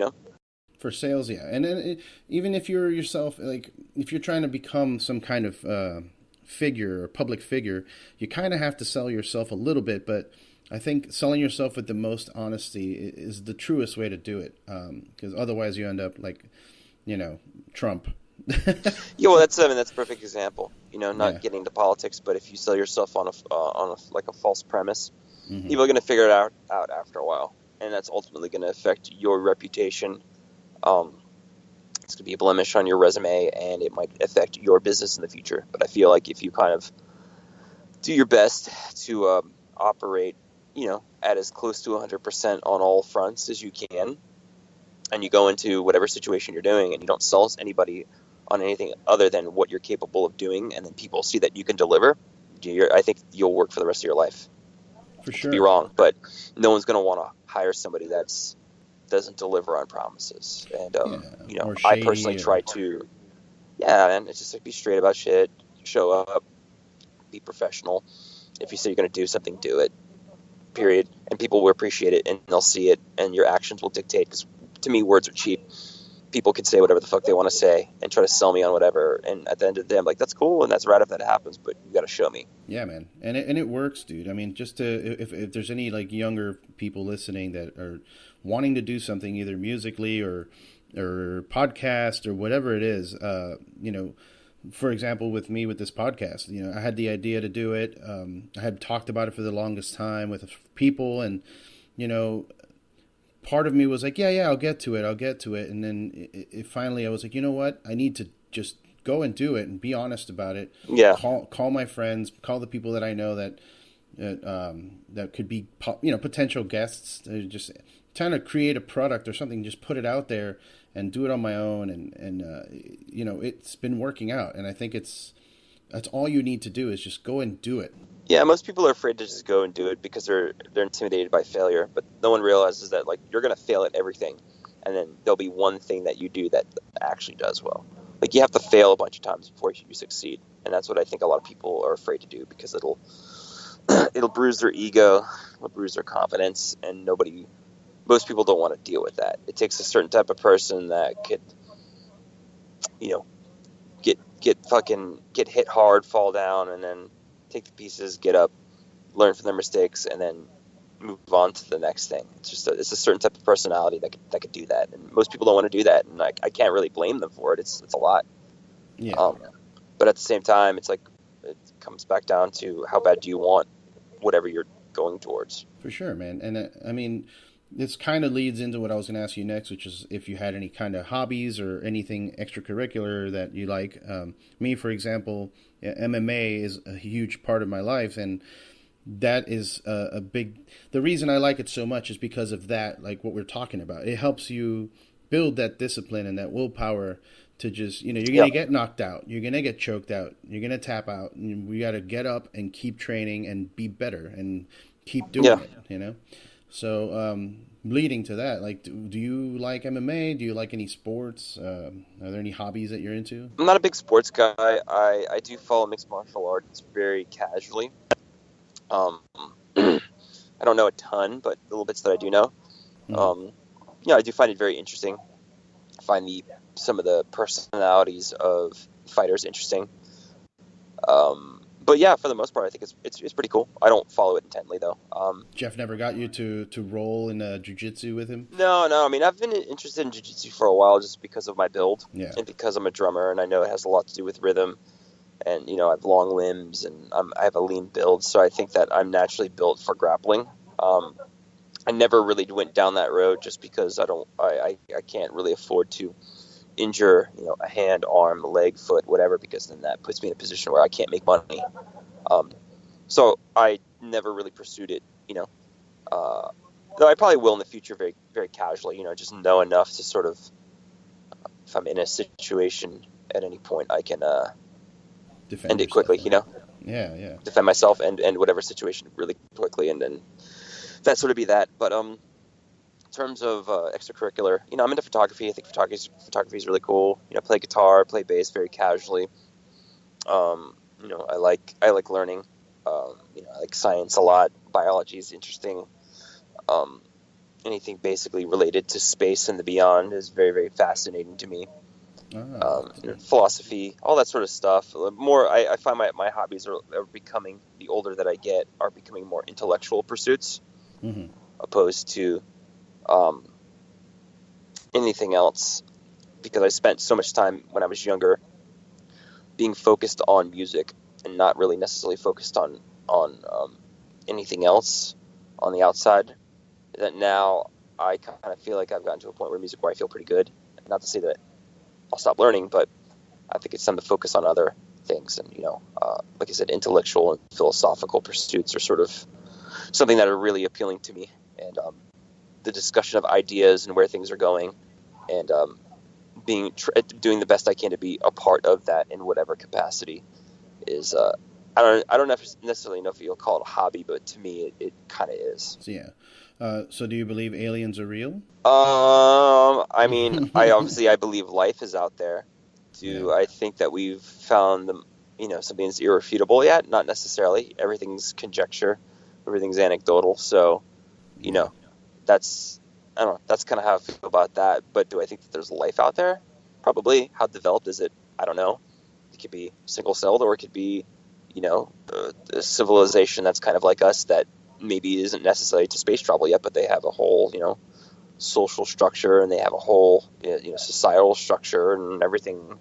For sales, yeah. And then even if you're yourself, like if you're trying to become some kind of figure or public figure, you kind of have to sell yourself a little bit. But I think selling yourself with the most honesty is the truest way to do it. Because otherwise you end up like, Trump. Yeah, well, that's a perfect example. Not getting into politics, but if you sell yourself on a false premise, Mm-hmm. people are going to figure it out after a while, and that's ultimately going to affect your reputation. It's going to be a blemish on your resume, and it might affect your business in the future. But I feel like if you kind of do your best to operate, at as close to 100% on all fronts as you can, and you go into whatever situation you're doing, and you don't sell anybody on anything other than what you're capable of doing, and then people see that you can deliver, I think you'll work for the rest of your life. For sure. Be wrong, but no one's going to want to hire somebody that doesn't deliver on promises. And I personally try to, and it's just like be straight about shit, show up, be professional. If you say you're going to do something, do it. Period. And people will appreciate it, and they'll see it, and your actions will dictate. Because to me, words are cheap. People can say whatever the fuck they want to say and try to sell me on whatever. And at the end of the day, I'm like, that's cool and that's right if that happens, but you got to show me. Yeah, man. And it works, dude. I mean, just if there's any like younger people listening that are wanting to do something either musically or podcast or whatever it is, for example, with me with this podcast, I had the idea to do it. I had talked about it for the longest time with people, and, part of me was like, yeah, I'll get to it. And then it finally, I was like, you know what? I need to just go and do it and be honest about it. Yeah. Call my friends, call the people that I know that could be, potential guests. Just trying to create a product or something, just put it out there and do it on my own. And it's been working out. And I think that's all you need to do is just go and do it. Yeah, most people are afraid to just go and do it because they're intimidated by failure. But no one realizes that like you're gonna fail at everything, and then there'll be one thing that you do that actually does well. Like you have to fail a bunch of times before you succeed, and that's what I think a lot of people are afraid to do because it'll bruise their ego, it'll bruise their confidence, and most people don't want to deal with that. It takes a certain type of person that could, get hit hard, fall down, and then take the pieces, get up, learn from their mistakes, and then move on to the next thing. It's a certain type of personality that could do that, and most people don't want to do that, and I can't really blame them for it. It's a lot. Yeah. But at the same time, it's like it comes back down to how bad do you want whatever you're going towards. For sure, man. And I mean, this kind of leads into what I was going to ask you next, which is if you had any kind of hobbies or anything extracurricular that you like. Me, for example, MMA is a huge part of my life, and that is a big... The reason I like it so much is because of that, like what we're talking about. It helps you build that discipline and that willpower to just, you're going to get knocked out. You're going to get choked out. You're going to tap out. And we got to get up and keep training and be better and keep doing it, So, leading to that, like, do you like MMA? Do you like any sports? Are there any hobbies that you're into? I'm not a big sports guy. I do follow mixed martial arts very casually. Um, I don't know a ton, but the little bits that I do know, Mm. um, yeah, I do find it very interesting. I find some of the personalities of fighters interesting. But yeah, for the most part, I think it's pretty cool. I don't follow it intently though. Jeff never got you to roll in jiu-jitsu with him? No. I mean, I've been interested in jiu-jitsu for a while just because of my build Yeah. and because I'm a drummer, and I know it has a lot to do with rhythm. And I have long limbs and I have a lean build, so I think that I'm naturally built for grappling. I never really went down that road just because I can't really afford to injure a hand, arm, leg, foot, whatever, because then that puts me in a position where I can't make money. Um, so I never really pursued it, though I probably will in the future, very very casually, just know enough to sort of, if I'm in a situation at any point, I can Defend end it yourself. quickly, Yeah. defend myself and whatever situation really quickly, and then that sort of be that. But in terms of extracurricular, I'm into photography. I think photography is really cool. Play guitar, play bass very casually. I like learning. I like science a lot. Biology is interesting. Um, Anything basically related to space and the beyond is very very fascinating to me. Cool. Philosophy, all that sort of stuff. More, I find my hobbies are becoming, the older that I get, are becoming more intellectual pursuits, Mm-hmm. opposed to um, anything else. Because I spent so much time when I was younger being focused on music and not really necessarily focused on anything else on the outside. That now I kind of feel like I've gotten to a point where music where I feel pretty good. Not to say that I'll stop learning, but I think it's time to focus on other things. And, like I said, intellectual and philosophical pursuits are sort of something that are really appealing to me. And the discussion of ideas and where things are going, and doing the best I can to be a part of that in whatever capacity is, I don't necessarily know if you'll call it a hobby, but to me it kind of is. So yeah. So do you believe aliens are real? I mean, I believe life is out there. Yeah. Do I think that we've found something that's irrefutable yet? Not necessarily. Everything's conjecture, everything's anecdotal. So, you Yeah. know, that's, I don't know. That's kind of how I feel about that. But do I think that there's life out there? Probably. How developed is it? I don't know. It could be single-celled, or it could be, a civilization that's kind of like us, that maybe isn't necessary to space travel yet, but they have a whole, social structure, and they have a whole, societal structure and everything.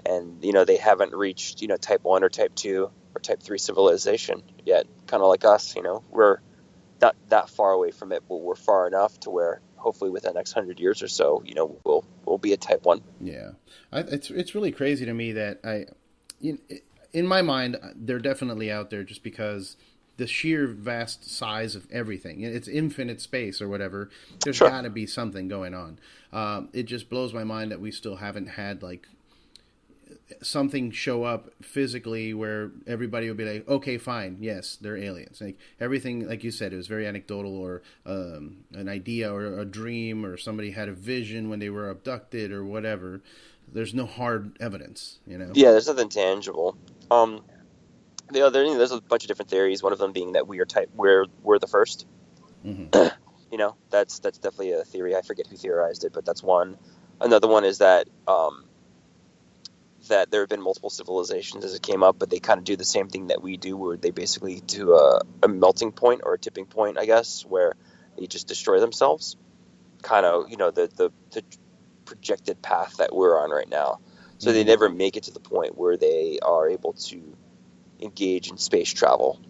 And, they haven't reached, type 1 or type 2 or type 3 civilization yet. Kind of like us, we're not that far away from it, but we're far enough to where hopefully within the next 100 years or so, we'll be a type 1. Yeah. It's really crazy to me that in my mind, they're definitely out there just because the sheer vast size of everything. It's infinite space or whatever. There's Sure. got to be something going on. It just blows my mind that we still haven't had like something show up physically where everybody would be like, okay, fine, yes, they're aliens. Like everything, like you said, it was very anecdotal, or an idea or a dream, or somebody had a vision when they were abducted or whatever. There's no hard evidence. Yeah, there's nothing tangible. There's a bunch of different theories. One of them being that we're the first. Mm-hmm. That's definitely a theory. I forget who theorized it, but that's one. Another one is that that there have been multiple civilizations as it came up, but they kind of do the same thing that we do, where they basically do a melting point or a tipping point, I guess, where they just destroy themselves. Kind of, the projected path that we're on right now. So they never make it to the point where they are able to engage in space travel,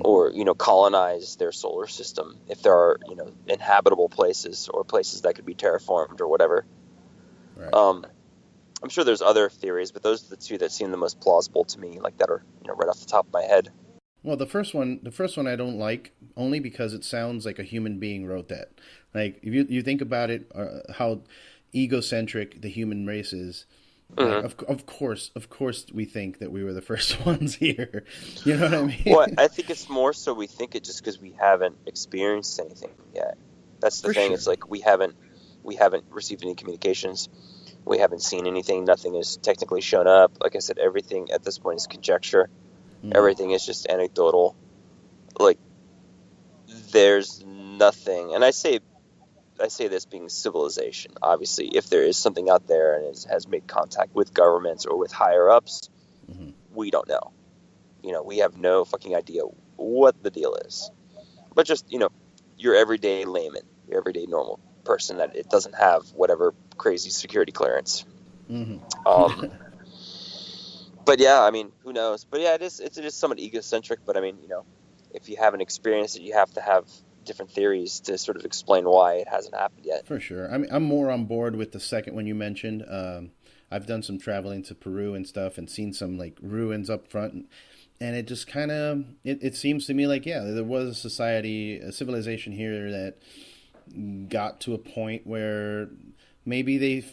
or, colonize their solar system, if there are, inhabitable places or places that could be terraformed or whatever. Right. I'm sure there's other theories, but those are the two that seem the most plausible to me, like that are, right off the top of my head. Well, the first one I don't like, only because it sounds like a human being wrote that. Like if you think about it, how egocentric the human race is, Like, Mm-hmm. of course, we think that we were the first ones here. You know what I mean? Well, I think it's more so we think it just because we haven't experienced anything yet. That's the For thing. sure. It's like we haven't received any communications. We haven't seen anything. Nothing has technically shown up. Like I said, everything at this point is conjecture. Mm-hmm. Everything is just anecdotal. Like there's nothing. And I say this being civilization. Obviously, if there is something out there and has made contact with governments or with higher ups, Mm-hmm. we don't know. We have no fucking idea what the deal is. But just, your everyday layman, your everyday normal person that it doesn't have whatever crazy security clearance. Mm-hmm. Um, but yeah, I mean, who knows? But yeah, it's just somewhat egocentric. But I mean, if you haven't experienced it, you have to have different theories to sort of explain why it hasn't happened yet. For sure. I mean, I'm more on board with the second one you mentioned. I've done some traveling to Peru and stuff, and seen some like ruins up front, and it just kind of it seems to me like, yeah, there was a society, a civilization here that got to a point where maybe they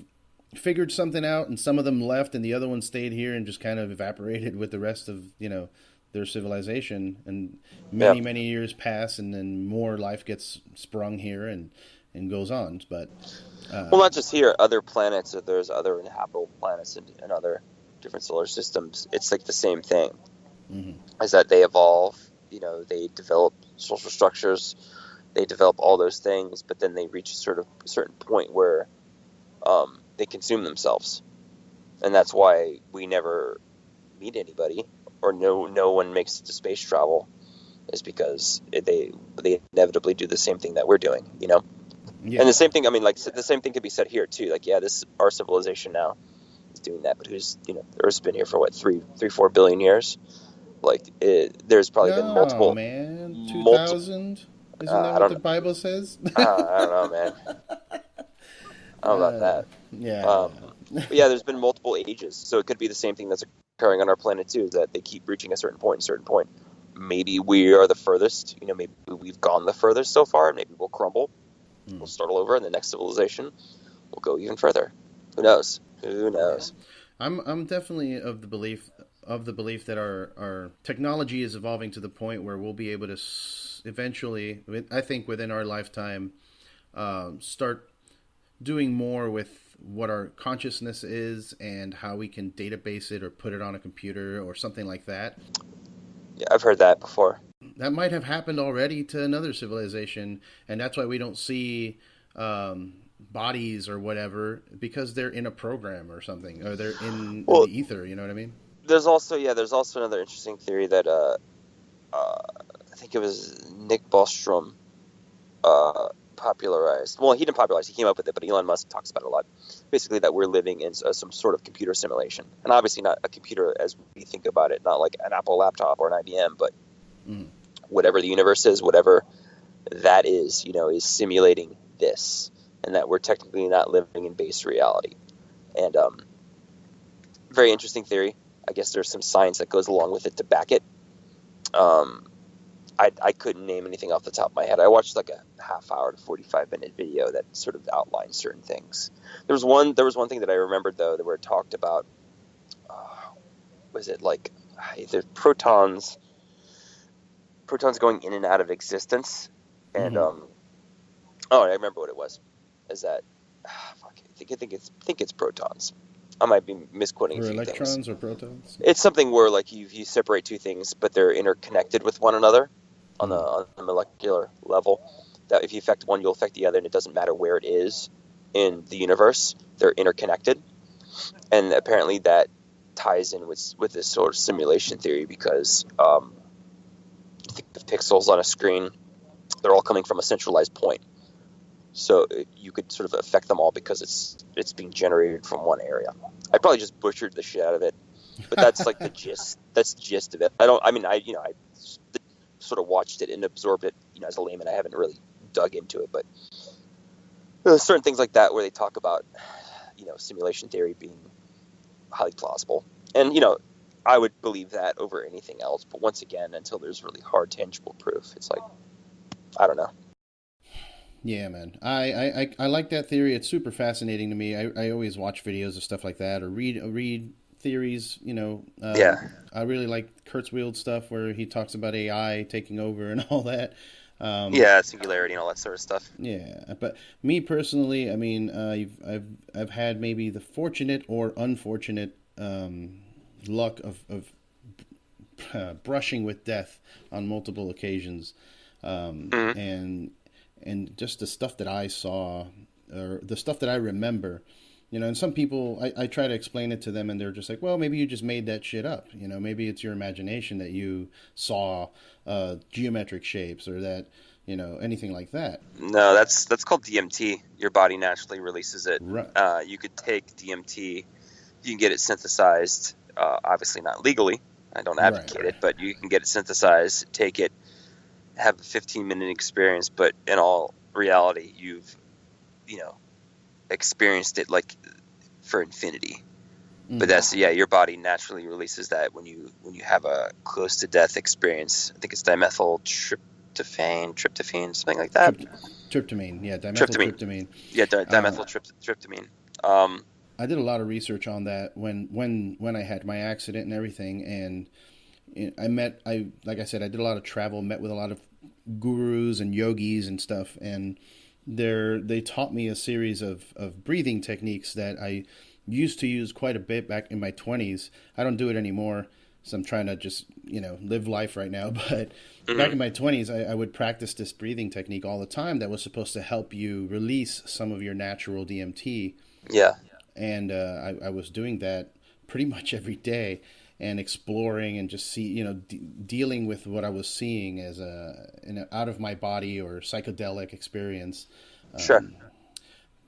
figured something out, and some of them left, and the other ones stayed here and just kind of evaporated with the rest of their civilization. And Yeah. many years pass, and then more life gets sprung here and goes on. But Well, not just here, other planets. If there's other inhabitable planets and other different solar systems, it's like the same thing. mhm. Is that they evolve, they develop social structures, they develop all those things, but then they reach a certain point where they consume themselves, and that's why we never meet anybody or no one makes it to space travel, is because they inevitably do the same thing that we're doing. Yeah. And the same thing, I mean, like the same thing could be said here too. Like, yeah, our civilization now is doing that, but the Earth's been here for what 4 billion years. Like, there's probably been No, multiple, man. multiple. 2000? Isn't that I what don't, the Bible says? I don't know, man. I don't know about uh, that. yeah. But yeah, there's been multiple ages, so it could be the same thing that's occurring on our planet too. That they keep reaching a certain point, Maybe we are the furthest. Maybe we've gone the furthest so far, and maybe we'll crumble. We'll start all over, and the next civilization will go even further. Who knows? Who Yeah. knows? I'm definitely of the belief that our technology is evolving to the point where we'll be able to eventually, I think within our lifetime, start doing more with what our consciousness is and how we can database it or put it on a computer or something like that. Yeah, I've heard that before. That might have happened already to another civilization, and that's why we don't see bodies or whatever, because they're in a program or something, or they're in Well, the ether. You know what I mean? there's also another interesting theory that I think it was Nick Bostrom popularized. Well, he didn't popularize; he came up with it, but Elon Musk talks about it a lot. Basically, that we're living in some sort of computer simulation, and obviously not a computer as we think about it, not like an Apple laptop or an IBM, but Mm. whatever the universe is, whatever that is simulating this, and that we're technically not living in base reality. And very interesting theory. I guess there's some science that goes along with it to back it. Um, I couldn't name anything off the top of my head. I watched like a half hour to 45-minute video that sort of outlined certain things. There was one thing that I remembered though, that where it talked about was it like either protons going in and out of existence, and Mm-hmm. I remember what it was. Is that fuck, I think it's protons. I might be misquoting a Or few things. electrons or protons? It's something where like you separate two things, but they're interconnected with one another on Mm-hmm. the molecular level. That if you affect one, you'll affect the other, and it doesn't matter where it is in the universe. They're interconnected, and apparently that ties in with this sort of simulation theory because the pixels on a screen, they're all coming from a centralized point. So you could sort of affect them all because it's being generated from one area. I probably just butchered the shit out of it, but that's like the gist. That's the gist of it. I sort of watched it and absorbed it. As a layman, I haven't really dug into it, but there's certain things like that where they talk about simulation theory being highly plausible, and I would believe that over anything else. But once again, until there's really hard, tangible proof, it's like I don't know. Yeah, man. I like that theory. It's super fascinating to me. I always watch videos of stuff like that or read theories. Yeah. I really like Kurzweil stuff where he talks about AI taking over and all that. Yeah, singularity and all that sort of stuff. Yeah, but me personally, I mean, I've had maybe the fortunate or unfortunate luck of brushing with death on multiple occasions, Hmm. and just the stuff that I saw or the stuff that I remember. And some people, I try to explain it to them, and they're just like, well, maybe you just made that shit up. Maybe it's your imagination that you saw geometric shapes or that, anything like that. No, that's called DMT. Your body naturally releases it. Right. You could take DMT, you can get it synthesized. Obviously not legally. I don't advocate it, but you can get it synthesized, take it, have a 15-minute experience. But in all reality, you've experienced it like for infinity. But that's your body naturally releases that when you have a close to death experience. I think it's tryptophan, something like that. Tryptamine, yeah, dimethyltryptamine. Yeah, dimethyltryptamine. I did a lot of research on that when I had my accident and everything, and like I said, I did a lot of travel, met with a lot of gurus and yogis and stuff, and they taught me a series of breathing techniques that I used to use quite a bit back in my 20s. I don't do it anymore, so I'm trying to just, live life right now. But back in my 20s, I would practice this breathing technique all the time that was supposed to help you release some of your natural DMT. Yeah. And I was doing that pretty much every day and exploring and just dealing with what I was seeing as an out of my body or psychedelic experience. Sure.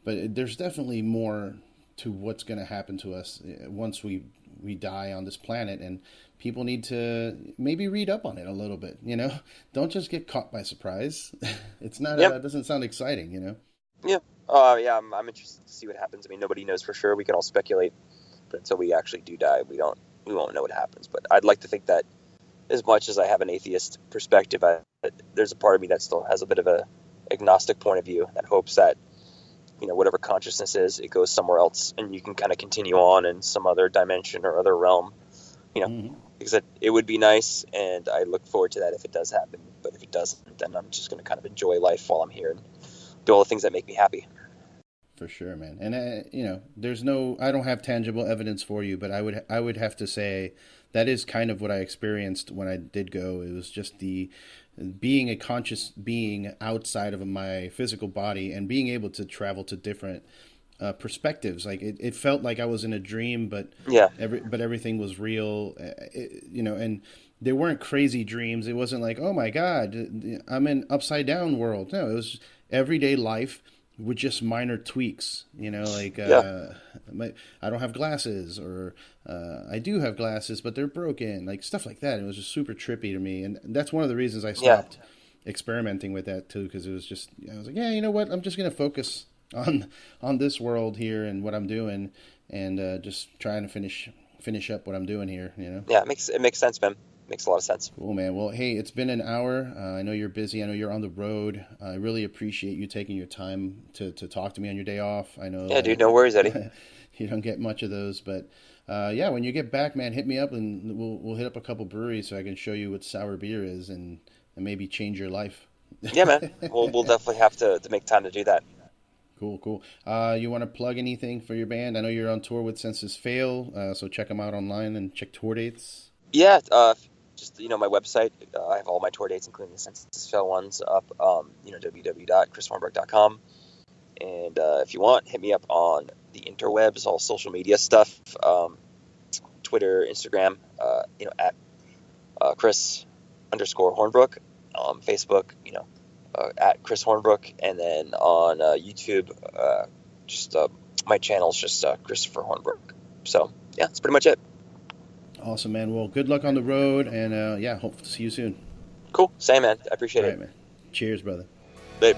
But there's definitely more to what's going to happen to us once we die on this planet, and people need to maybe read up on it a little bit. Don't just get caught by surprise. It's not. It doesn't sound exciting. Yeah. Yeah. I'm interested to see what happens. I mean, nobody knows for sure. We can all speculate, but until we actually do die, we won't know what happens. But I'd like to think that, as much as I have an atheist perspective, there's a part of me that still has a bit of a agnostic point of view that hopes that, whatever consciousness is, it goes somewhere else, and you can kind of continue on in some other dimension or other realm, because it would be nice, and I look forward to that if it does happen. But if it doesn't, then I'm just going to kind of enjoy life while I'm here and do all the things that make me happy. For sure, man. And I don't have tangible evidence for you, but I would have to say that is kind of what I experienced when I did go. It was just being a conscious being outside of my physical body and being able to travel to different perspectives. Like it felt like I was in a dream, but everything was real. And they weren't crazy dreams. It wasn't like, oh my God, I'm in upside down world. No, it was everyday life with just minor tweaks, I don't have glasses, or I do have glasses, but they're broken, like stuff like that. It was just super trippy to me, and that's one of the reasons I stopped experimenting with that too, because it was just, I was like, yeah, you know what, I'm just gonna focus on this world here and what I'm doing, and just trying to finish up what I'm doing here. Yeah, it makes sense, man. Makes a lot of sense. Cool, man. Well, hey, it's been an hour. I know you're busy. I know you're on the road. I really appreciate you taking your time to talk to me on your day off. I know. Yeah, dude. No worries, Eddie. You don't get much of those, but when you get back, man, hit me up and we'll hit up a couple breweries so I can show you what sour beer is and maybe change your life. Yeah, man. We'll definitely have to make time to do that. Cool. You want to plug anything for your band? I know you're on tour with Senses Fail, so check them out online and check tour dates. Yeah. Just, my website, I have all my tour dates, including the Senses Fail ones, up, www.chrishornbrook.com. And if you want, hit me up on the interwebs, all social media stuff, Twitter, Instagram, at Chris_Hornbrook, Facebook, at Chris Hornbrook, and then on YouTube, my channel's just Christopher Hornbrook. So, yeah, that's pretty much it. Awesome, man. Well, good luck on the road, and hope to see you soon. Cool. Same, man. I appreciate it. All right, man. Cheers, brother. Babe.